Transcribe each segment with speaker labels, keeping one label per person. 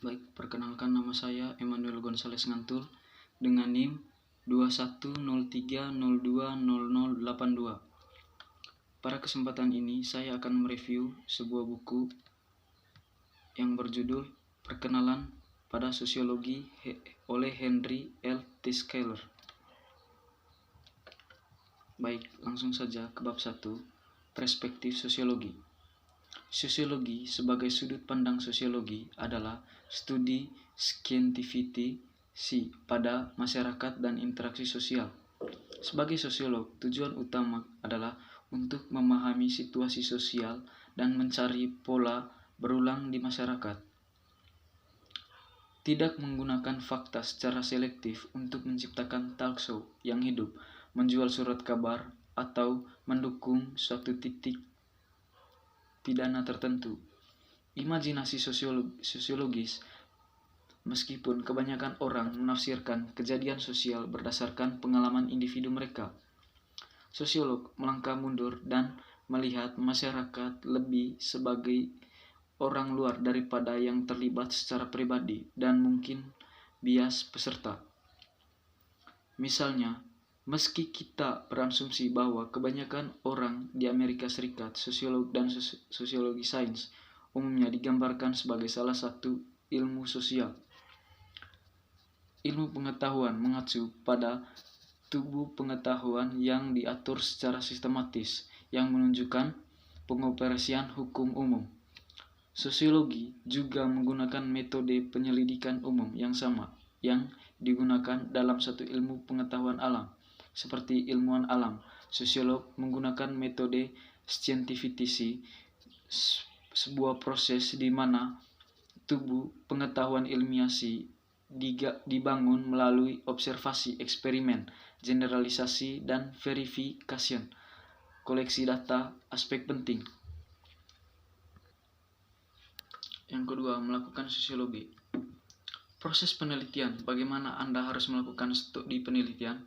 Speaker 1: Baik, perkenalkan nama saya Emmanuel Gonzales Ngantul dengan NIM 2103020082. Pada kesempatan ini saya akan mereview sebuah buku yang berjudul Perkenalan pada Sosiologi oleh Henry L. Schiller. Baik, langsung saja ke bab 1, perspektif sosiologi. Sosiologi sebagai sudut pandang sosiologi adalah studi scientifici pada masyarakat dan interaksi sosial. Sebagai sosiolog, tujuan utama adalah untuk memahami situasi sosial dan mencari pola berulang di masyarakat. Tidak menggunakan fakta secara selektif untuk menciptakan talk show yang hidup, menjual surat kabar, atau mendukung suatu titik pidana tertentu. Imajinasi sosiologis, meskipun kebanyakan orang menafsirkan kejadian sosial berdasarkan pengalaman individu mereka. Sosiolog melangkah mundur dan melihat masyarakat lebih sebagai orang luar daripada yang terlibat secara pribadi dan mungkin bias peserta. Misalnya, meski kita berasumsi bahwa kebanyakan orang di Amerika Serikat, sosiolog dan sosiologi sains umumnya digambarkan sebagai salah satu ilmu sosial. Ilmu pengetahuan mengacu pada tubuh pengetahuan yang diatur secara sistematis, yang menunjukkan pengoperasian hukum umum. Sosiologi juga menggunakan metode penyelidikan umum yang sama, yang digunakan dalam satu ilmu pengetahuan alam. Seperti ilmuwan alam, sosiolog menggunakan metode scientifici, sebuah proses di mana tubuh pengetahuan ilmiah dibangun melalui observasi, eksperimen, generalisasi, dan verification, koleksi data, aspek penting. Yang kedua, melakukan sosiologi. Proses penelitian, bagaimana Anda harus melakukan studi penelitian?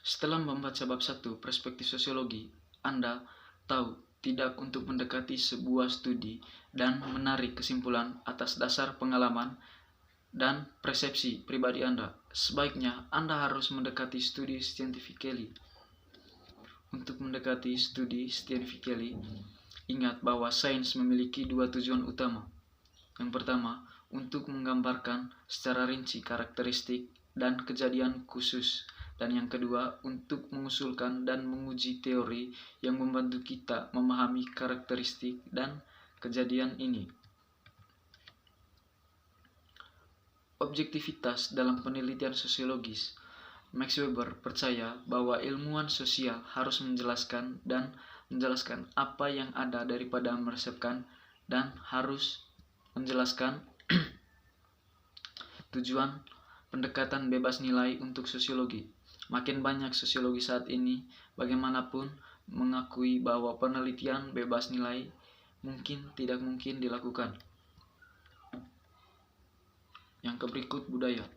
Speaker 1: Setelah membaca bab 1, perspektif sosiologi, Anda tahu tidak untuk mendekati sebuah studi dan menarik kesimpulan atas dasar pengalaman dan persepsi pribadi Anda. Sebaiknya Anda harus mendekati studi scientifically. Untuk mendekati studi scientifically, ingat bahwa sains memiliki dua tujuan utama. Yang pertama, untuk menggambarkan secara rinci karakteristik dan kejadian khusus. Dan yang kedua, untuk mengusulkan dan menguji teori yang membantu kita memahami karakteristik dan kejadian ini. Objektivitas dalam penelitian sosiologis. Max Weber percaya bahwa ilmuwan sosial harus menjelaskan apa yang ada daripada meresepkan dan harus menjelaskan tujuan pendekatan bebas nilai untuk sosiologi. Makin banyak sosiologi saat ini, bagaimanapun, mengakui bahwa penelitian bebas nilai tidak mungkin dilakukan. Yang berikut, budaya.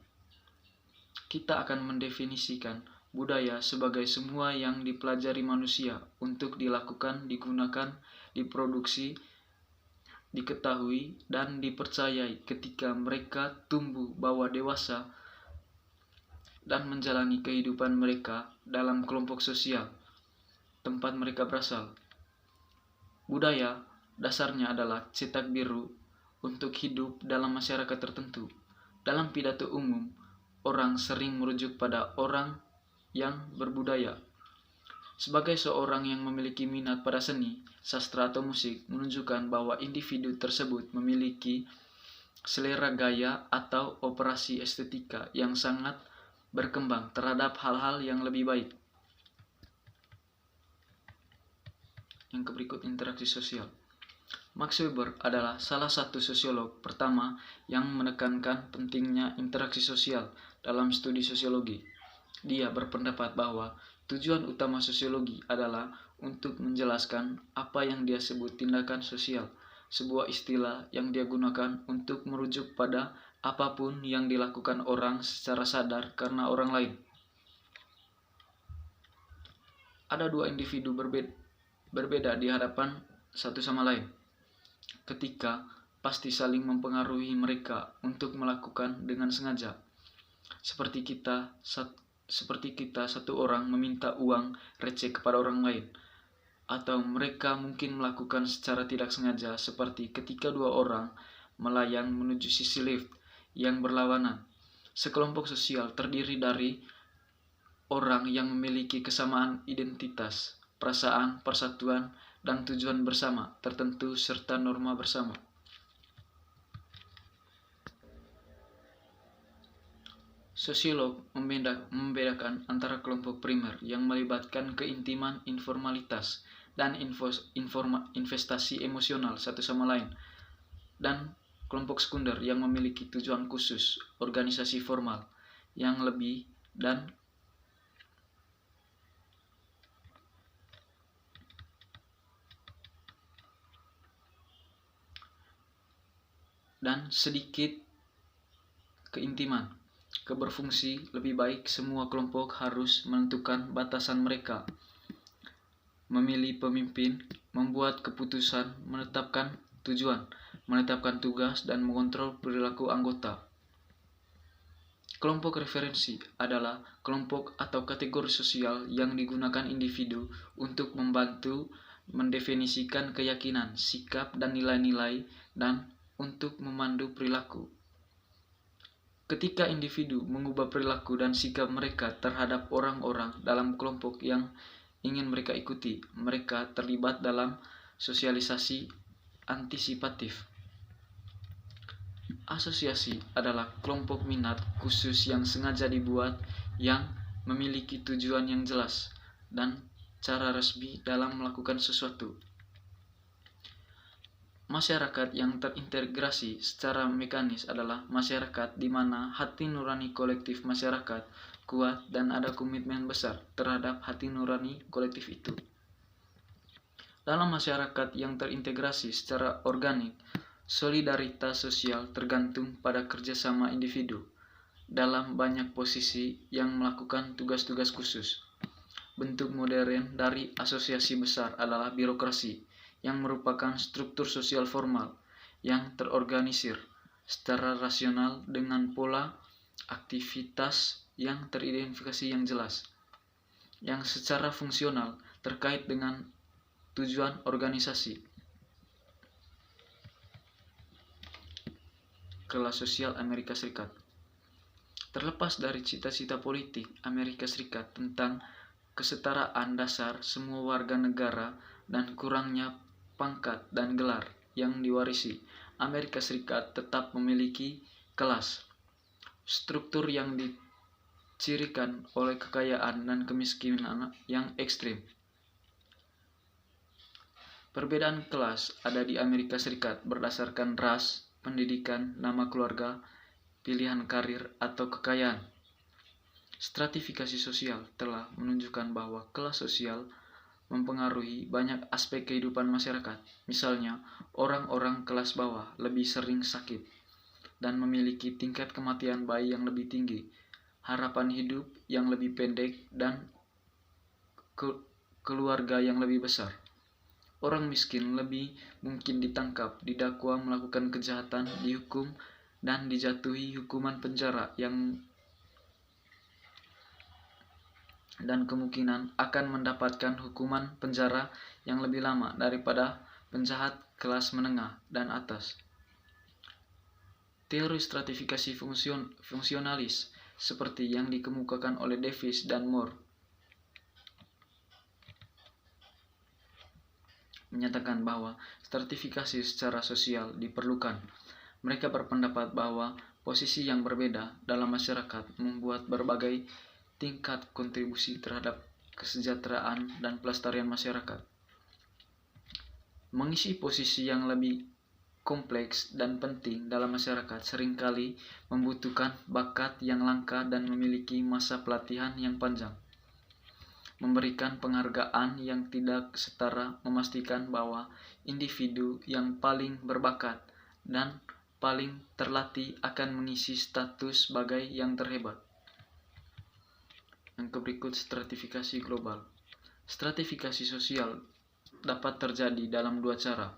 Speaker 1: Kita akan mendefinisikan budaya sebagai semua yang dipelajari manusia untuk dilakukan, digunakan, diproduksi, diketahui, dan dipercayai ketika mereka tumbuh bawah dewasa dan menjalani kehidupan mereka dalam kelompok sosial tempat mereka berasal. Budaya dasarnya adalah cetak biru untuk hidup dalam masyarakat tertentu. Dalam pidato umum, orang sering merujuk pada orang yang berbudaya. Sebagai seorang yang memiliki minat pada seni, sastra atau musik, menunjukkan bahwa individu tersebut memiliki selera gaya atau operasi estetika yang sangat berkembang terhadap hal-hal yang lebih baik. Yang berikut, interaksi sosial. Max Weber adalah salah satu sosiolog pertama yang menekankan pentingnya interaksi sosial dalam studi sosiologi. Dia berpendapat bahwa tujuan utama sosiologi adalah untuk menjelaskan apa yang dia sebut tindakan sosial, sebuah istilah yang dia gunakan untuk merujuk pada apapun yang dilakukan orang secara sadar karena orang lain. Ada dua individu berbeda di hadapan satu sama lain. Ketika pasti saling mempengaruhi mereka untuk melakukan dengan sengaja. Seperti kita satu orang meminta uang receh kepada orang lain, atau mereka mungkin melakukan secara tidak sengaja seperti ketika dua orang melayang menuju sisi lift yang berlawanan. Sekelompok sosial terdiri dari orang yang memiliki kesamaan identitas, perasaan, persatuan, dan tujuan bersama tertentu serta norma bersama. Sosiolog membedakan antara kelompok primer yang melibatkan keintiman informalitas dan investasi emosional satu sama lain, dan kelompok sekunder yang memiliki tujuan khusus, organisasi formal yang lebih dan sedikit keintiman. Berfungsi lebih baik, semua kelompok harus menentukan batasan mereka, memilih pemimpin, membuat keputusan, menetapkan tujuan, menetapkan tugas, dan mengontrol perilaku anggota. Kelompok referensi adalah kelompok atau kategori sosial yang digunakan individu untuk membantu mendefinisikan keyakinan, sikap, dan nilai-nilai, dan untuk memandu perilaku. Ketika individu mengubah perilaku dan sikap mereka terhadap orang-orang dalam kelompok yang ingin mereka ikuti, mereka terlibat dalam sosialisasi antisipatif. Asosiasi adalah kelompok minat khusus yang sengaja dibuat yang memiliki tujuan yang jelas dan cara resmi dalam melakukan sesuatu. Masyarakat yang terintegrasi secara mekanis adalah masyarakat di mana hati nurani kolektif masyarakat kuat dan ada komitmen besar terhadap hati nurani kolektif itu. Dalam masyarakat yang terintegrasi secara organik, solidaritas sosial tergantung pada kerjasama individu dalam banyak posisi yang melakukan tugas-tugas khusus. Bentuk modern dari asosiasi besar adalah birokrasi, yang merupakan struktur sosial formal yang terorganisir secara rasional dengan pola aktivitas yang teridentifikasi yang jelas, yang secara fungsional terkait dengan tujuan organisasi. Kelas sosial Amerika Serikat. Terlepas dari cita-cita politik Amerika Serikat tentang kesetaraan dasar semua warga negara dan kurangnya pangkat dan gelar yang diwarisi, Amerika Serikat tetap memiliki kelas, struktur yang dicirikan oleh kekayaan dan kemiskinan yang ekstrim. Perbedaan kelas ada di Amerika Serikat berdasarkan ras, pendidikan, nama keluarga, pilihan karir, atau kekayaan. Stratifikasi sosial telah menunjukkan bahwa kelas sosial mempengaruhi banyak aspek kehidupan masyarakat. Misalnya, orang-orang kelas bawah lebih sering sakit dan memiliki tingkat kematian bayi yang lebih tinggi, harapan hidup yang lebih pendek, dan keluarga yang lebih besar. Orang miskin lebih mungkin ditangkap, didakwa melakukan kejahatan, dihukum, dan dijatuhi hukuman penjara dan kemungkinan akan mendapatkan hukuman penjara yang lebih lama daripada penjahat kelas menengah dan atas. Teori stratifikasi fungsionalis seperti yang dikemukakan oleh Davis dan Moore menyatakan bahwa stratifikasi secara sosial diperlukan. Mereka berpendapat bahwa posisi yang berbeda dalam masyarakat membuat berbagai tingkat kontribusi terhadap kesejahteraan dan pelestarian masyarakat. Mengisi posisi yang lebih kompleks dan penting dalam masyarakat seringkali membutuhkan bakat yang langka dan memiliki masa pelatihan yang panjang. Memberikan penghargaan yang tidak setara memastikan bahwa individu yang paling berbakat dan paling terlatih akan mengisi status sebagai yang terhebat. Yang berikut stratifikasi global. Stratifikasi sosial dapat terjadi dalam dua cara.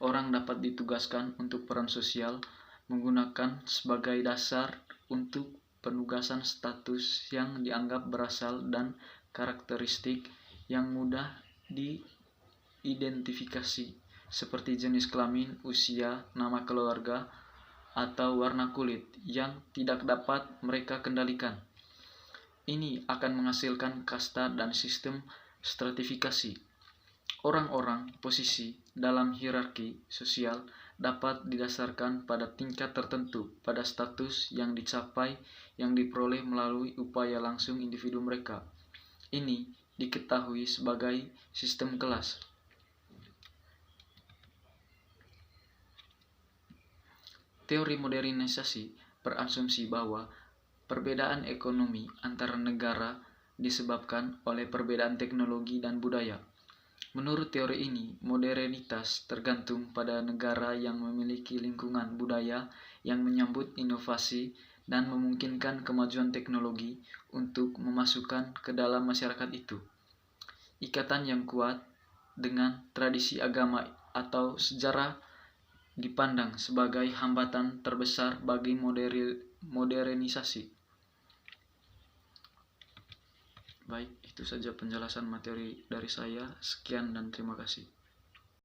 Speaker 1: Orang dapat ditugaskan untuk peran sosial menggunakan sebagai dasar untuk penugasan status yang dianggap berasal dan karakteristik yang mudah diidentifikasi, seperti jenis kelamin, usia, nama keluarga, atau warna kulit yang tidak dapat mereka kendalikan. Ini akan menghasilkan kasta dan sistem stratifikasi. Orang-orang posisi dalam hierarki sosial dapat didasarkan pada tingkat tertentu pada status yang dicapai yang diperoleh melalui upaya langsung individu mereka. Ini diketahui sebagai sistem kelas. Teori modernisasi berasumsi bahwa perbedaan ekonomi antara negara disebabkan oleh perbedaan teknologi dan budaya. Menurut teori ini, modernitas tergantung pada negara yang memiliki lingkungan budaya yang menyambut inovasi dan memungkinkan kemajuan teknologi untuk memasukkan ke dalam masyarakat itu. Ikatan yang kuat dengan tradisi agama atau sejarah dipandang sebagai hambatan terbesar bagi modernisasi. Baik, itu saja penjelasan materi dari saya. Sekian dan terima kasih.